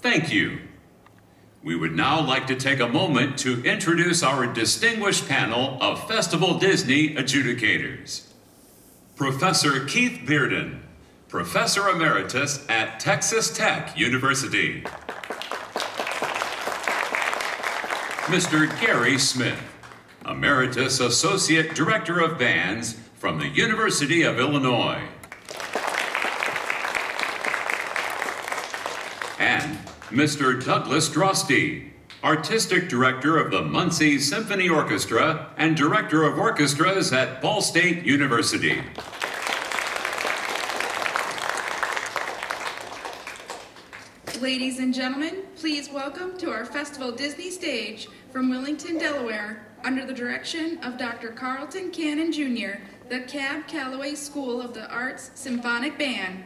Thank you. We would now like to take a moment to introduce our distinguished panel of Festival Disney adjudicators. Professor Keith Bearden, Professor Emeritus at Texas Tech University. Mr. Gary Smith, Emeritus Associate Director of Bands from the University of Illinois. And Mr. Douglas Drosty, Artistic Director of the Muncie Symphony Orchestra and Director of Orchestras at Ball State University. Ladies and gentlemen, please welcome to our Festival Disney stage from Willington, Delaware, under the direction of Dr. Carlton Cannon Jr., the Calloway School of the Arts Symphonic Band.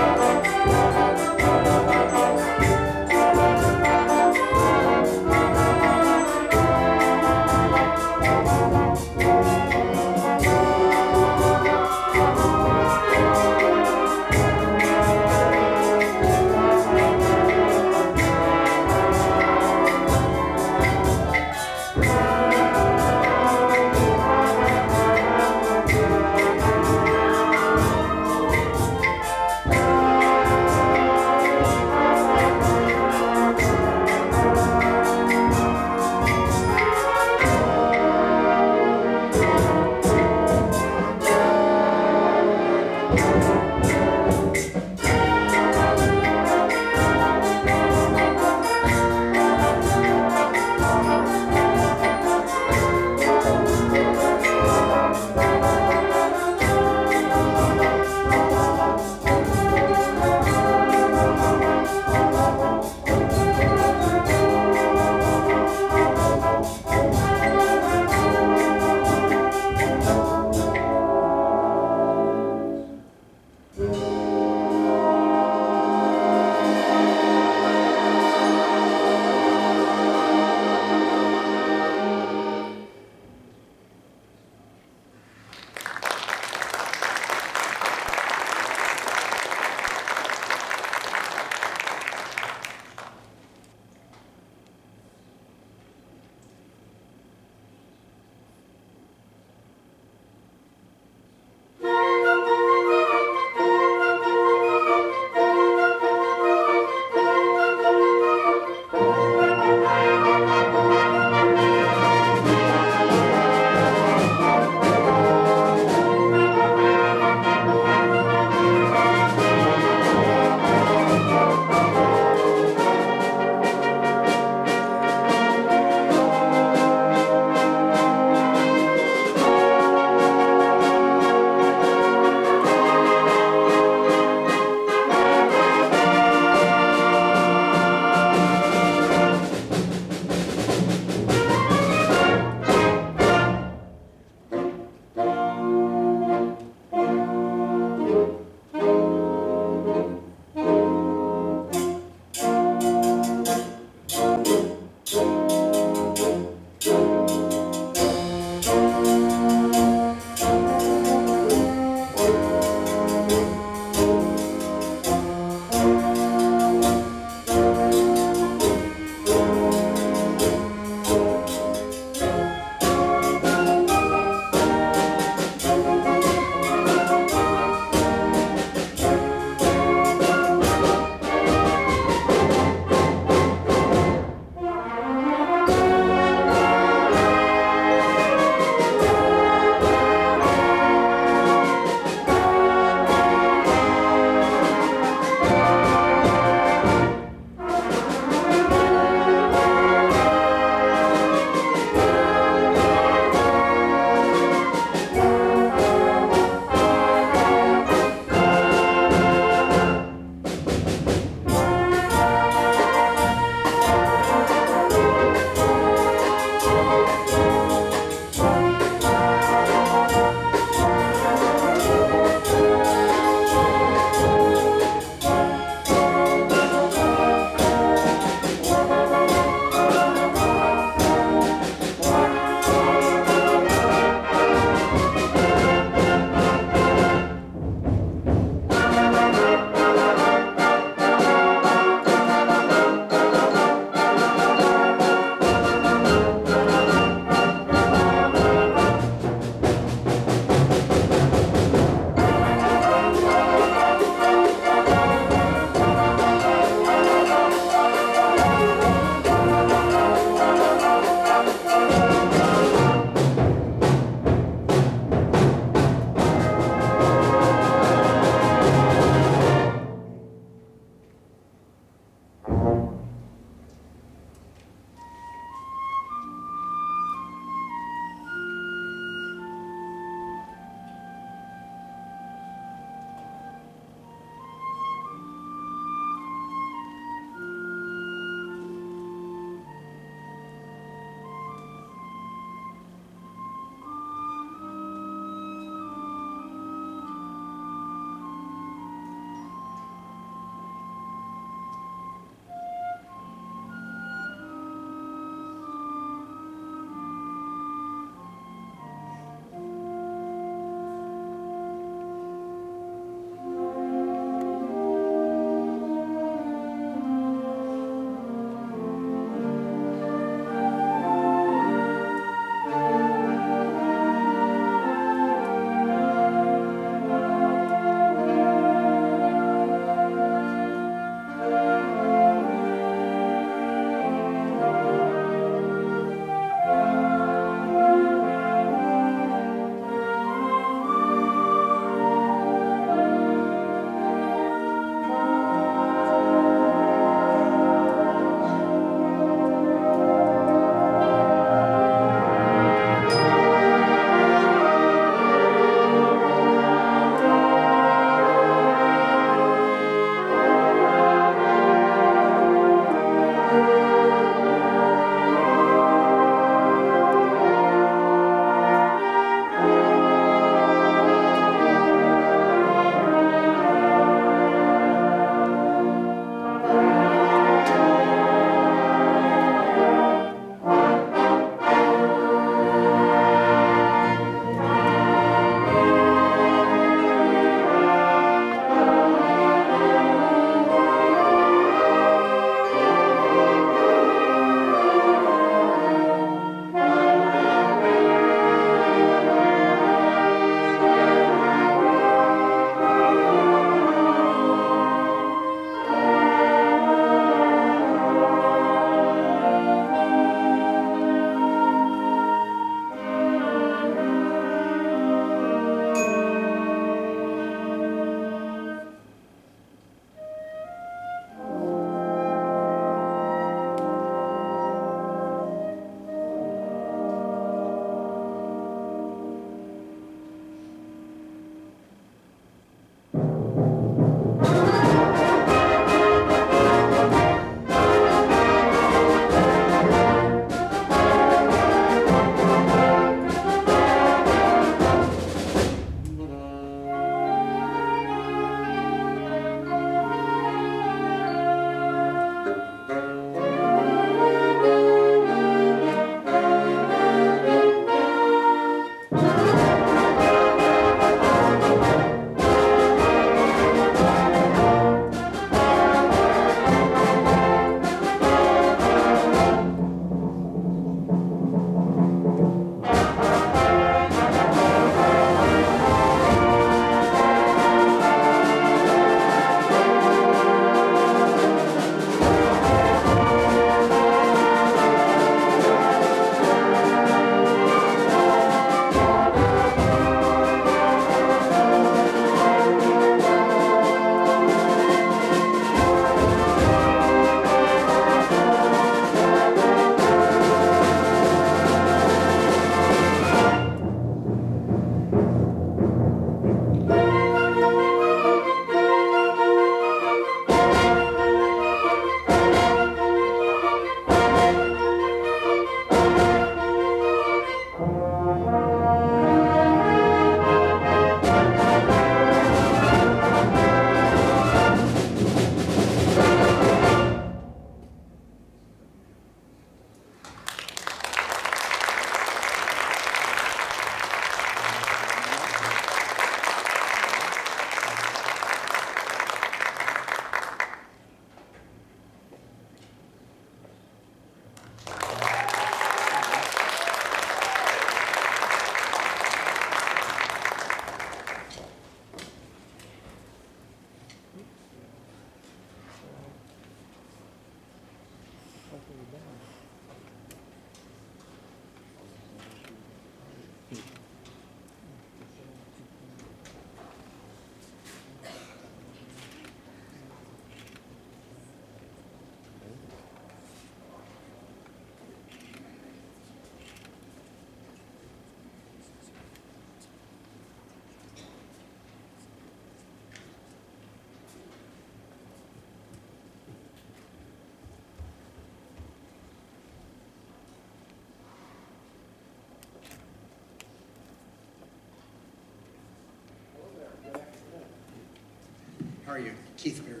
How are you? Keith Beard.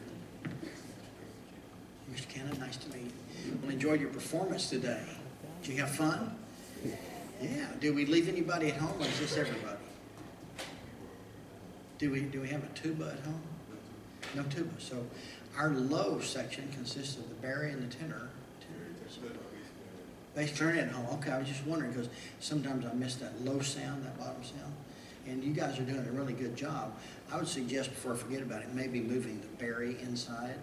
Mr. Cannon, nice to meet you. Well, enjoyed your performance today. Did you have fun? Yeah. Did we leave anybody at home, or is this everybody? Do we have a tuba at home? No tuba. So our low section consists of the bari and the tenor. Bass clarinet at home. Okay, I was just wondering because sometimes I miss that low sound, that bottom sound. And you guys are doing a really good job. I would suggest, before I forget about it, maybe moving the bari inside,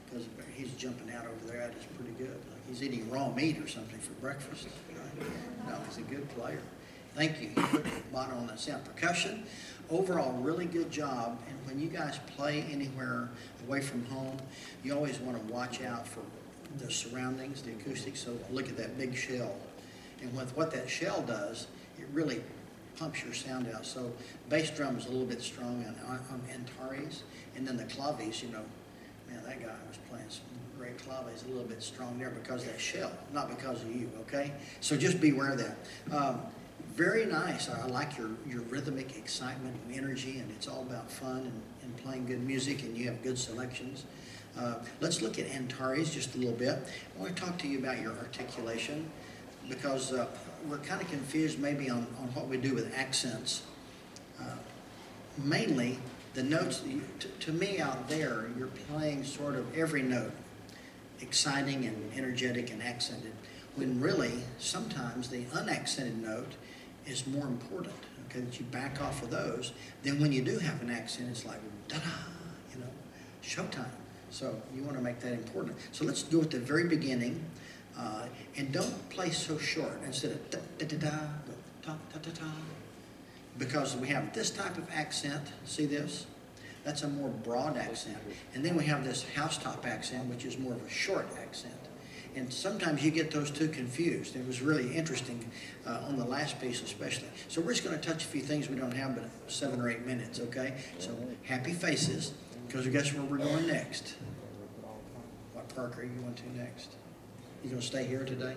because he's jumping out over there. That is pretty good. Like he's eating raw meat or something for breakfast. Right? No, he's a good player. Thank you. He put the bottom on that sound. Percussion, overall, really good job. And when you guys play anywhere away from home, you always want to watch out for the surroundings, the acoustics. So look at that big shell. And with what that shell does, it really pumps your sound out. So bass drum is a little bit strong on Antares, and then the claves, you know, man, that guy was playing some great claves, a little bit strong there because of that shell, not because of you, okay? So just be aware of that. Very nice. I like your rhythmic excitement and energy, and it's all about fun and playing good music, and you have good selections. Let's look at Antares just a little bit. I want to talk to you about your articulation, because we're kind of confused maybe on what we do with accents. Mainly, the notes, to me out there, you're playing sort of every note, exciting and energetic and accented, when really, sometimes the unaccented note is more important, okay, that you back off of those. Then when you do have an accent, it's like, da-da, you know, showtime. So you want to make that important. So let's go at the very beginning. And don't play so short. Instead of da-da-da-da, go ta-ta-ta-ta. Because we have this type of accent, see this? That's a more broad accent. And then we have this housetop accent, which is more of a short accent. And sometimes you get those two confused. It was really interesting on the last piece especially. So we're just going to touch a few things we don't have but 7 or 8 minutes, okay? So happy faces, because guess where we're going next? What park are you going to next? You gonna stay here today?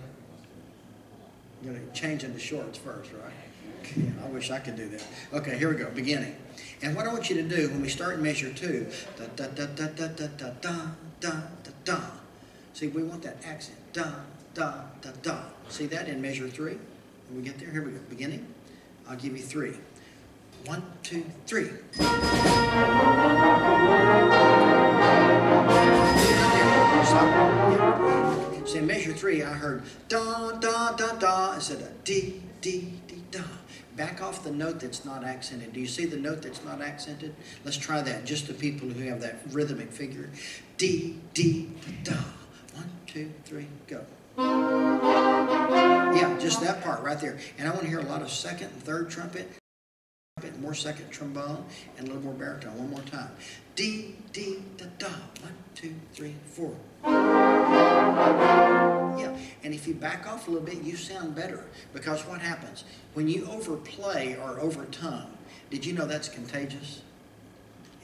You're gonna change into shorts first, right? Yeah, I wish I could do that. Okay, here we go, beginning. And what I want you to do when we start in measure 2, da da da da da da da da da da da. See, we want that accent, da da da da. See that in measure 3? When we get there, here we go, beginning. I'll give you 3. 1, 2, 3. Stop. So in measure 3, I heard da, da, da, da, instead of dee, dee, dee, da. Back off the note that's not accented. Do you see the note that's not accented? Let's try that, just the people who have that rhythmic figure. Dee, dee, da. 1, 2, 3, go. Yeah, just that part right there. And I want to hear a lot of second and third trumpet, more second trombone, and a little more baritone. One more time. Dee, dee, da, da. 1, 2, 3, 4. Yeah, and if you back off a little bit, you sound better. Because what happens? When you overplay or overtongue, did you know that's contagious?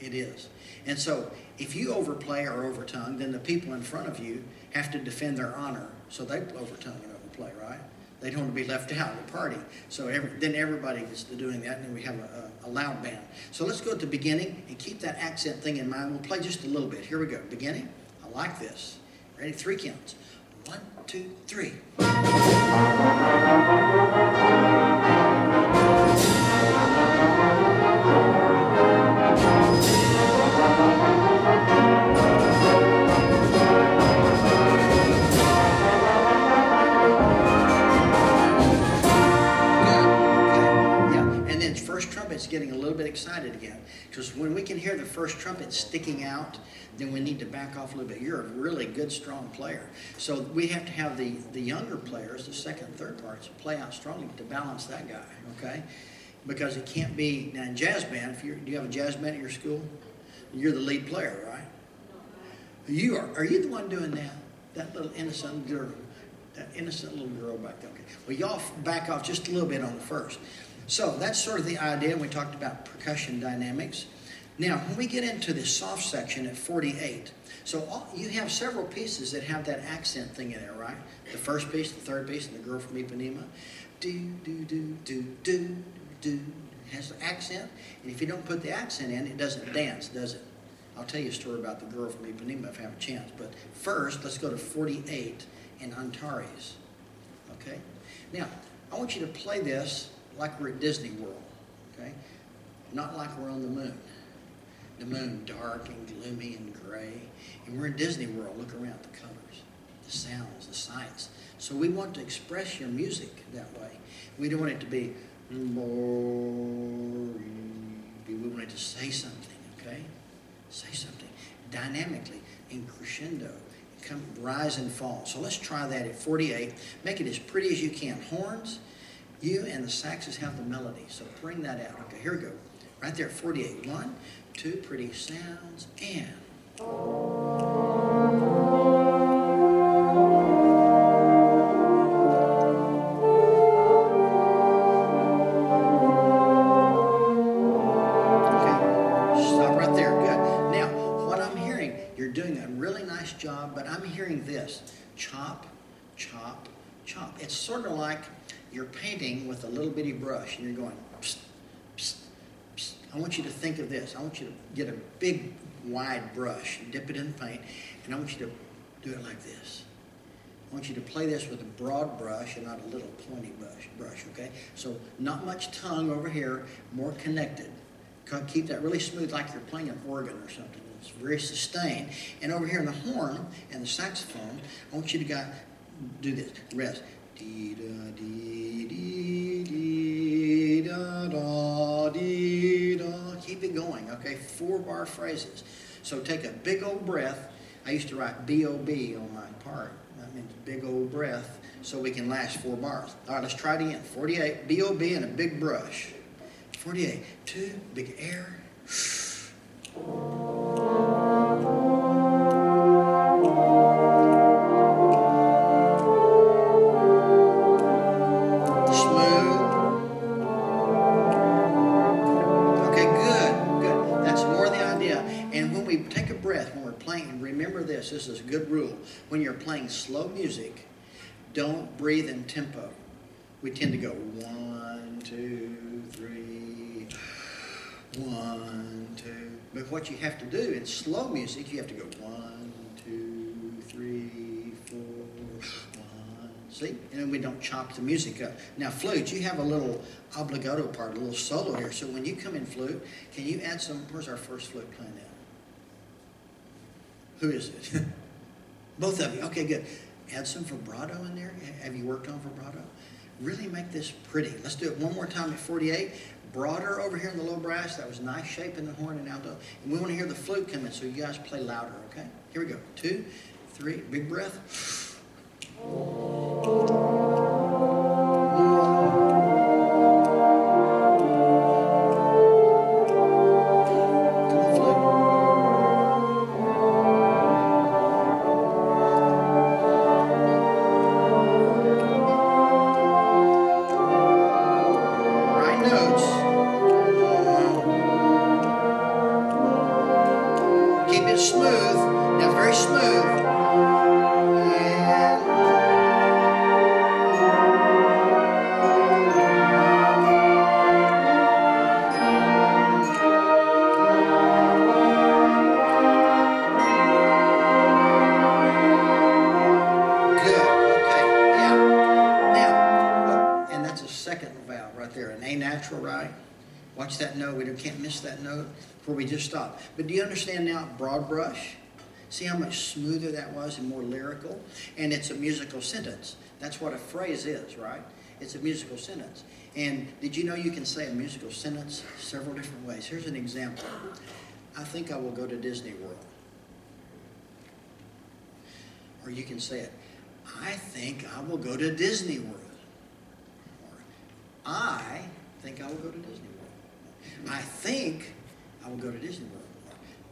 It is. And so, if you overplay or overtongue, then the people in front of you have to defend their honor. So they overtongue and overplay, right? They don't want to be left out of the party. So then everybody gets to doing that, and then we have a loud band. So let's go at the beginning and keep that accent thing in mind. We'll play just a little bit. Here we go. Beginning. I like this. Ready? 3 counts. 1, 2, 3. getting a little bit excited again. Because when we can hear the first trumpet sticking out, then we need to back off a little bit. You're a really good, strong player. So we have to have the younger players, the second and third parts, play out strongly to balance that guy, okay? Because it can't be, now in jazz band, do you have a jazz band at your school? You're the lead player, right? You are. Are you the one doing that? That little innocent girl, that innocent little girl back there. Okay. Well, y'all back off just a little bit on the first. So that's sort of the idea. We talked about percussion dynamics. Now, when we get into the soft section at 48, so you have several pieces that have that accent thing in there, right? The first piece, the third piece, and the girl from Ipanema. Do, do, do, do, do, do. It has the accent, and if you don't put the accent in, it doesn't dance, does it? I'll tell you a story about the girl from Ipanema if I have a chance. But first, let's go to 48 in Antares. Okay? Now, I want you to play this like we're at Disney World. Okay? Not like we're on the moon. The moon dark and gloomy and gray. And we're in Disney World. Look around, the colors, the sounds, the sights. So we want to express your music that way. We don't want it to be boring. We want it to say something, okay? Say something dynamically in crescendo. Come rise and fall. So let's try that at 48. Make it as pretty as you can. Horns, you and the saxes have the melody. So bring that out. Okay, here we go. Right there at 48. 1, 2, pretty sounds, and... job, but I'm hearing this. Chop, chop, chop. It's sort of like you're painting with a little bitty brush and you're going psst, psst, psst. I want you to think of this. I want you to get a big wide brush and dip it in the paint, and I want you to do it like this. I want you to play this with a broad brush and not a little pointy brush, okay? So not much tongue over here, more connected. Keep that really smooth like you're playing an organ or something. It's very sustained. And over here in the horn and the saxophone, I want you to do this. Rest. Dee da dee dee dee da da dee da. Keep it going, okay? 4-bar phrases. So take a big old breath. I used to write B-O-B on my part. That means big old breath, so we can last 4 bars. All right, let's try it again. 48, B-O-B and a big brush. 48, 2, big air. This is a good rule. When you're playing slow music, don't breathe in tempo. We tend to go 1, 2, 3, 1, 2. But what you have to do in slow music, you have to go 1, 2, 3, 4, 1. See? And then we don't chop the music up. Now, flute, you have a little obligato part, a little solo here. So when you come in flute, can you add some? Where's our first flute playing at? Who is it? Both of you. Okay, good. Add some vibrato in there. Have you worked on vibrato? Really make this pretty. Let's do it one more time at 48. Broader over here in the low brass. That was nice shape in the horn and alto. And we want to hear the flute come in, so you guys play louder, okay? Here we go. 2, 3. Big breath. Watch that note. We can't miss that note before we just stop. But do you understand now, broad brush? See how much smoother that was and more lyrical? And it's a musical sentence. That's what a phrase is, right? It's a musical sentence. And did you know you can say a musical sentence several different ways? Here's an example. I think I will go to Disney World. Or you can say it, I think I will go to Disney World. Or I think I will go to Disney World. I think I will go to Disney World.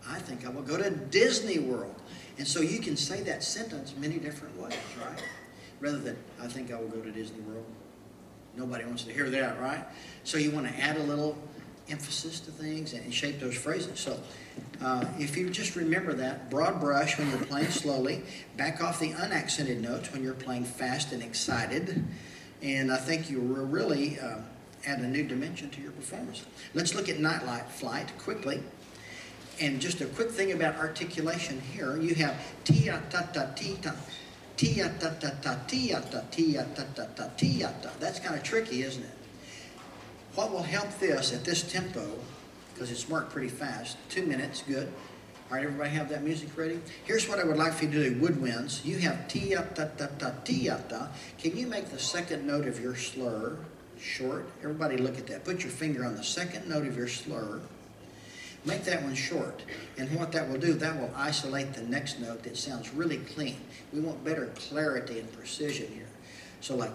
Or I think I will go to Disney World. And so you can say that sentence many different ways, right? Rather than, I think I will go to Disney World. Nobody wants to hear that, right? So you want to add a little emphasis to things and shape those phrases. So if you just remember that, broad brush when you're playing slowly, back off the unaccented notes when you're playing fast and excited, and I think you will really add a new dimension to your performance. Let's look at Night Flight quickly. And just a quick thing about articulation here, you have tia-ta-ta-ti-ta, tia-ta-ta-ta, tia-ta, tia-ta-ta-ta, tia-ta. That's kind of tricky, isn't it? What will help this at this tempo, because it's marked pretty fast, 2 minutes, good. All right, everybody have that music ready? Here's what I would like for you to do, Woodwinds. You have tia-ta-ta-ta, tia-ta. Can you make the second note of your slur short? Everybody look at that. Put your finger on the second note of your slur. Make that one short, and what that will do, that will isolate the next note that sounds really clean. We want better clarity and precision here. So like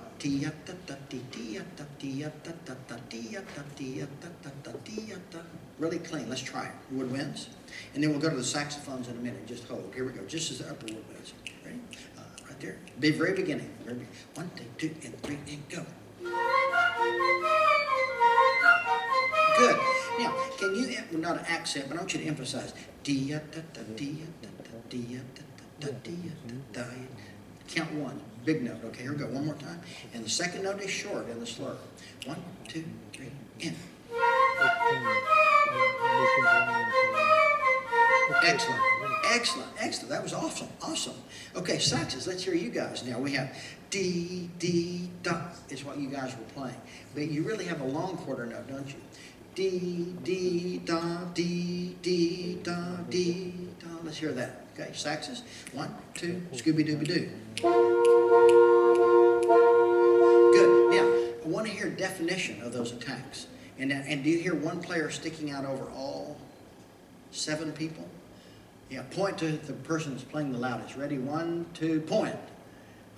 really clean. Let's try it. Woodwinds, and then we'll go to the saxophones in a minute. Just hold. Here we go. Just as the upper woodwinds. Ready? Right there. Be very beginning. 1, 2, and 3, and go. Good. Now, can you, not an accent, but I want you to emphasize. Count 1, big note. Okay, here we go. One more time. And the second note is short in the slur. 1, 2, 3, and. Excellent. Excellent. Excellent. That was awesome. Awesome. Okay, saxes. Let's hear you guys now. We have D, D, da is what you guys were playing. But you really have a long quarter note, don't you? D, D, da, D, D, da, D, da. Let's hear that. Okay, saxes. 1, 2, Scooby-Dooby-Doo. Good. Now, I want to hear definition of those attacks. And do you hear one player sticking out over all 7 people? Yeah, point to the person that's playing the loudest. Ready? 1, 2, point.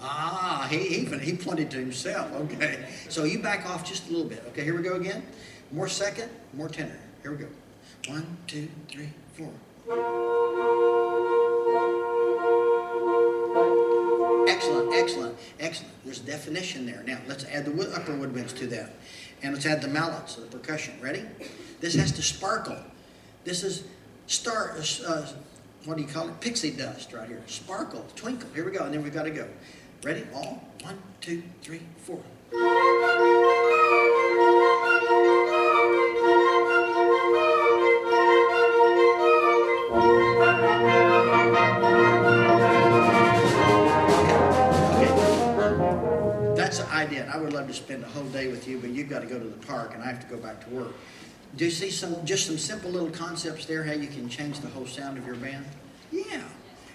Ah, he pointed to himself. Okay. So you back off just a little bit. Okay, here we go again. More second, more tenor. Here we go. 1, 2, 3, 4. Excellent, excellent, excellent. There's definition there. Now, let's add the upper woodwinds to that. And let's add the mallets, the percussion. Ready? This has to sparkle. This is what do you call it? Pixie dust right here. Sparkle, twinkle. Here we go. And then we've got to go. Ready? All? 1, 2, 3, 4. I did. I would love to spend a whole day with you, but you've got to go to the park, and I have to go back to work. Do you see just some simple little concepts there, how you can change the whole sound of your band? Yeah,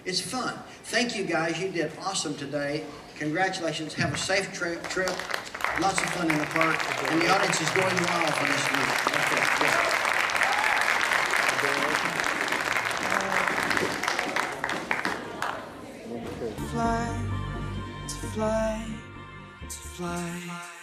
it's fun. Thank you, guys. You did awesome today. Congratulations. Have a safe trip. Lots of fun in the park, and the audience is going wild for this music. Okay, good. Fly, to fly. To fly.